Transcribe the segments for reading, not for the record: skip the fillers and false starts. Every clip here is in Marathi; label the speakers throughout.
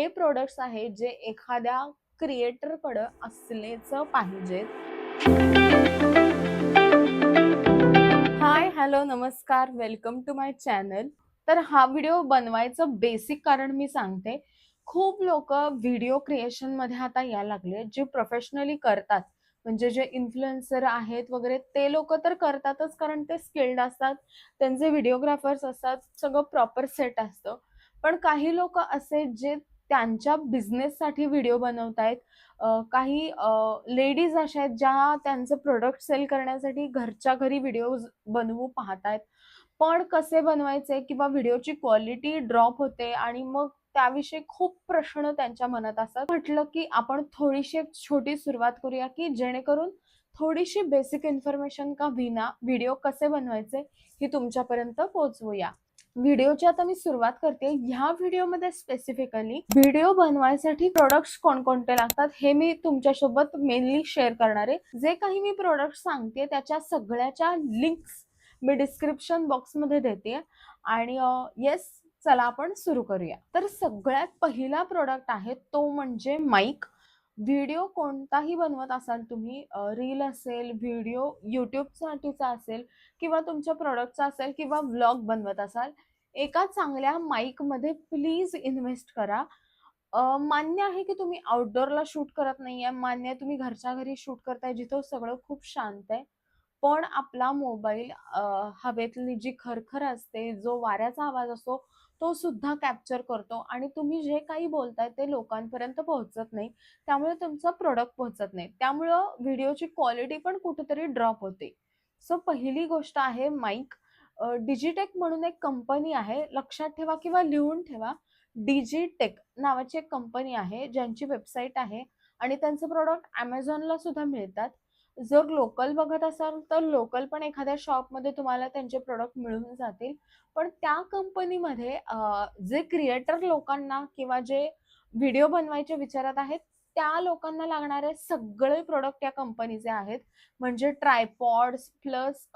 Speaker 1: हे प्रोडक्ट्स आहेत जे एखाद्या क्रिएटरकडे असलेच पाहिजेत. हाय, हॅलो, नमस्कार, वेलकम टू माय चॅनल. तर हा व्हिडिओ बनवायचं बेसिक कारण मी सांगते. खूप लोक व्हिडिओ क्रिएशन मध्ये आता यायला लागले, जे प्रोफेशनली करतात. म्हणजे जे इन्फ्लुएन्सर आहेत वगैरे, ते लोक तर करतातच, कारण ते स्किल्ड असतात, त्यांचे व्हिडिओग्राफर्स असतात, सगळं प्रॉपर सेट असतं. पण काही लोक असे जे त्यांच्या बिझनेससाठी व्हिडिओ बनवतायत. काही लेडीज अशा आहेत ज्या त्यांचं प्रोडक्ट सेल करण्यासाठी घरच्या घरी व्हिडिओज बनवू पाहतायत. पण कसे बनवायचे किंवा व्हिडिओची क्वालिटी ड्रॉप होते आणि मग त्याविषयी खूप प्रश्न त्यांच्या मनात असतात. म्हटलं की आपण थोडीशी एक छोटी सुरुवात करूया, की जेणेकरून थोडीशी बेसिक इन्फॉर्मेशन का विना व्हिडिओ कसे बनवायचे ही तुमच्यापर्यंत पोहोचवूया. व्हिडिओची आता मी सुरुवात करते. ह्या व्हिडिओमध्ये स्पेसिफिकली व्हिडिओ बनवायसाठी प्रोडक्ट्स कोणकोणते लागतात हे मी तुमच्यासोबत मेनली शेअर करणार आहे. जे काही मी प्रोडक्ट सांगते त्याच्या सगळ्याच्या लिंक्स मी डिस्क्रिप्शन बॉक्समध्ये देते. आणि येस, चला आपण सुरू करूया. तर सगळ्यात पहिला प्रोडक्ट आहे तो म्हणजे माईक. व्हिडिओ कोणताही बनवत असाल तुम्ही, रील असेल, व्हिडिओ यूट्यूबसाठीचा असेल किंवा तुमच्या प्रोडक्टचा असेल किंवा व्लॉग बनवत असाल, एका चांगल्या माईकमध्ये प्लीज इन्व्हेस्ट करा. मान्य आहे की तुम्ही आउटडोअरला शूट करत नाहीये, मान्य आहे तुम्ही घरच्या घरी शूट करताय जिथं सगळं खूप शांत आहे. पण आपला मोबाईल हवेतली जी खरखर असते, जो वाऱ्याचा आवाज असतो, तो सुद्धा कॅप्चर करतो आणि तुम्ही जे काही बोलताय ते लोकांपर्यंत पोहोचत नाही. त्यामुळे तुमचा प्रोडक्ट पोहोचत नाही. त्यामुळं व्हिडिओची क्वालिटी पण कुठेतरी ड्रॉप होते. सो पहिली गोष्ट आहे माईक. डिजिटेक म्हणून एक कंपनी आहे, लक्षात ठेवा किंवा लिहून ठेवा. डिजिटेक नावाची एक कंपनी आहे, ज्यांची वेबसाईट आहे आणि त्यांचे प्रॉडक्ट Amazonला सुद्धा मिळतात. जर लोकल बघत असाल तर लोकल पण एखाद्या शॉपमध्ये तुम्हाला त्यांचे प्रॉडक्ट मिळून जातील. पण त्या कंपनीमध्ये जे क्रिएटर लोकांना किंवा जे व्हिडिओ बनवायच्या विचारात आहेत, त्या लोकांना लागणारे सगळे प्रॉडक्ट या कंपनीचे आहेत. म्हणजे ट्रायपॉड्स प्लस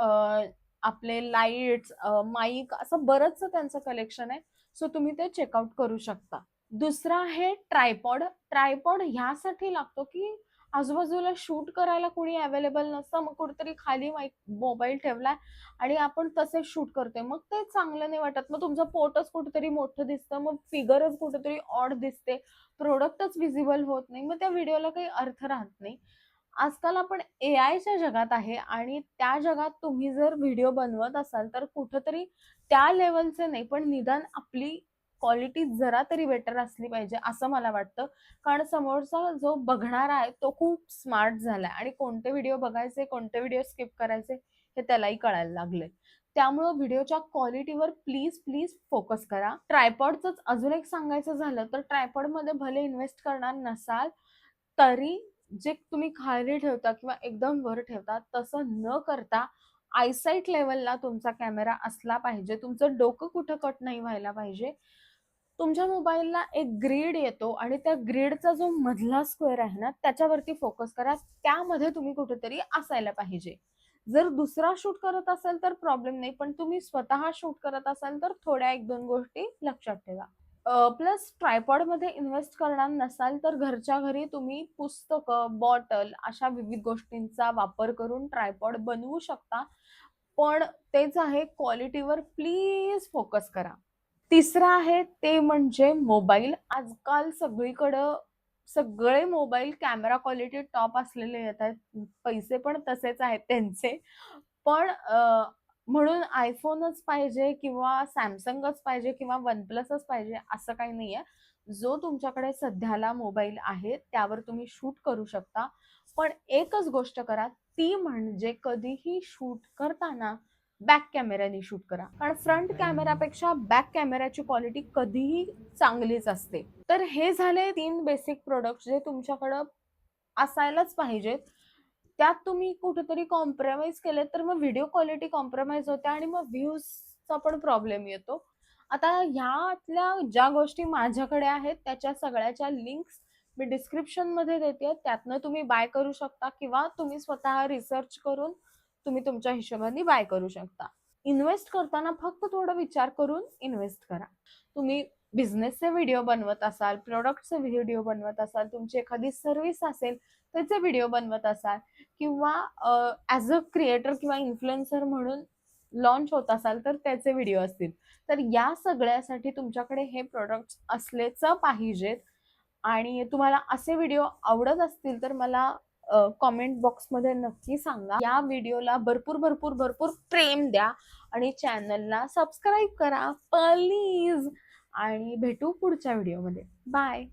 Speaker 1: आपले लाईट्स, माईक, असं बरंचसं त्यांचं कलेक्शन आहे. सो तुम्ही ते चेकआउट करू शकता. दुसरा आहे ट्रायपॉड. ट्रायपॉड ह्यासाठी लागतो की आजूबाजूला शूट करायला कोणी अवेलेबल नसतं, मग कुठेतरी खाली माईक मोबाईल ठेवलाय आणि आपण तसे शूट करतोय, मग ते चांगलं नाही वाटत. मग तुमचं पोटच कुठेतरी मोठं दिसतं, मग फिगरच कुठेतरी ऑड दिसते, प्रोडक्टच विजिबल होत नाही, मग त्या व्हिडिओला काही अर्थ राहत नाही. आजकाल आपण एआयच्या जगात आहे आणि त्या जगात तुम्ही जर व्हिडिओ बनवत असाल तर कुठेतरी त्या लेवलचे नाही, पण निदान आपली क्वालिटी जरा तरी बेटर असली पाहिजे असं मला वाटतं. कारण समोरचा जो बघणारा आहे तो खूप स्मार्ट झालाय आणि कोणते व्हिडिओ बघायचे, कोणते व्हिडिओ स्किप करायचे हे त्यालाही कळायला लागले. त्यामुळं व्हिडिओच्या क्वालिटीवर प्लीज प्लीज फोकस करा. ट्रायपॉडच अजून एक सांगायचं झालं तर ट्रायपॉडमध्ये भले इन्व्हेस्ट करणार नसाल तरी जे तुम्ही खाली ठेवता किंवा एकदम वर ठेवता तसं न करता आयसाईट लेवलला तुमचा कॅमेरा असला पाहिजे. तुमचं डोकं कुठं कट नाही व्हायला पाहिजे. तुमच्या मोबाईलला एक ग्रिड येतो आणि त्या ग्रिडचा जो मधला स्क्वेअर आहे ना, त्याच्यावरती फोकस करा. त्यामध्ये तुम्ही कुठेतरी असायला पाहिजे. जर दुसरा शूट करत असाल तर प्रॉब्लेम नाही, पण तुम्ही स्वतः शूट करत असाल तर थोड्या 1-2 गोष्टी लक्षात ठेवा. प्लस ट्रायपॉडमध्ये इन्व्हेस्ट करणार नसाल तर घरच्या घरी तुम्ही पुस्तकं, बॉटल अशा विविध गोष्टींचा वापर करून ट्रायपॉड बनवू शकता. पण तेच आहे, क्वालिटीवर प्लीज फोकस करा. तिसरं आहे ते म्हणजे मोबाईल. आजकाल सगळीकडं सगळे मोबाईल कॅमेरा क्वालिटी टॉप असलेले येत आहेत. पैसे पण तसेच आहेत त्यांचे. पण म्हणून iPhoneच पाहिजे किंवा Samsungच पाहिजे किंवा OnePlusच पाहिजे असं काही नाहीये. जो तुमच्याकडे सध्याला मोबाईल आहे त्यावर तुम्ही शूट करू शकता. पण एकच गोष्ट करा, ती म्हणजे कधीही शूट करताना बॅक कॅमेऱ्याने शूट करा. कारण फ्रंट कॅमेरापेक्षा बॅक कॅमेराची क्वालिटी कधीही चांगलीच असते. तर हे झाले 3 बेसिक प्रॉडक्ट्स जे तुमच्याकडं असायलाच पाहिजेत. त्यात तुम्ही कुठेतरी कॉम्प्रोमाईज केले तर मग व्हिडिओ क्वालिटी कॉम्प्रोमाईज होते आणि मग व्ह्यूजचा पण प्रॉब्लेम येतो. आता ह्यातल्या ज्या गोष्टी माझ्याकडे आहेत त्याच्या सगळ्याच्या लिंक्स मी डिस्क्रिप्शनमध्ये देते. त्यातनं तुम्ही बाय करू शकता किंवा तुम्ही स्वतः रिसर्च करून तुम्ही तुमच्या हिशोबाने बाय करू शकता. इन्व्हेस्ट करताना फक्त थोडा विचार करून इन्व्हेस्ट करा. तुम्ही बिझनेसचे व्हिडिओ बनवत असाल, प्रॉडक्टचे व्हिडिओ बनवत असाल, तुमची एखादी सर्व्हिस असेल त्याचे व्हिडिओ बनवत असाल किंवा ॲज अ क्रिएटर किंवा इन्फ्लुएन्सर म्हणून लॉन्च होत असाल तर त्याचे व्हिडिओ असतील. तर या सगळ्यासाठी तुमच्याकडे हे प्रॉडक्ट्स असलेच पाहिजेत आणि तुम्हाला असे व्हिडिओ आवडत असतील तर मला कमेंट बॉक्समध्ये नक्की सांगा. या व्हिडिओला भरपूर, भरपूर, भरपूर प्रेम द्या आणि चॅनलला सबस्क्राईब करा प्लीज आणि भेटू पुढच्या व्हिडिओमध्ये. बाय.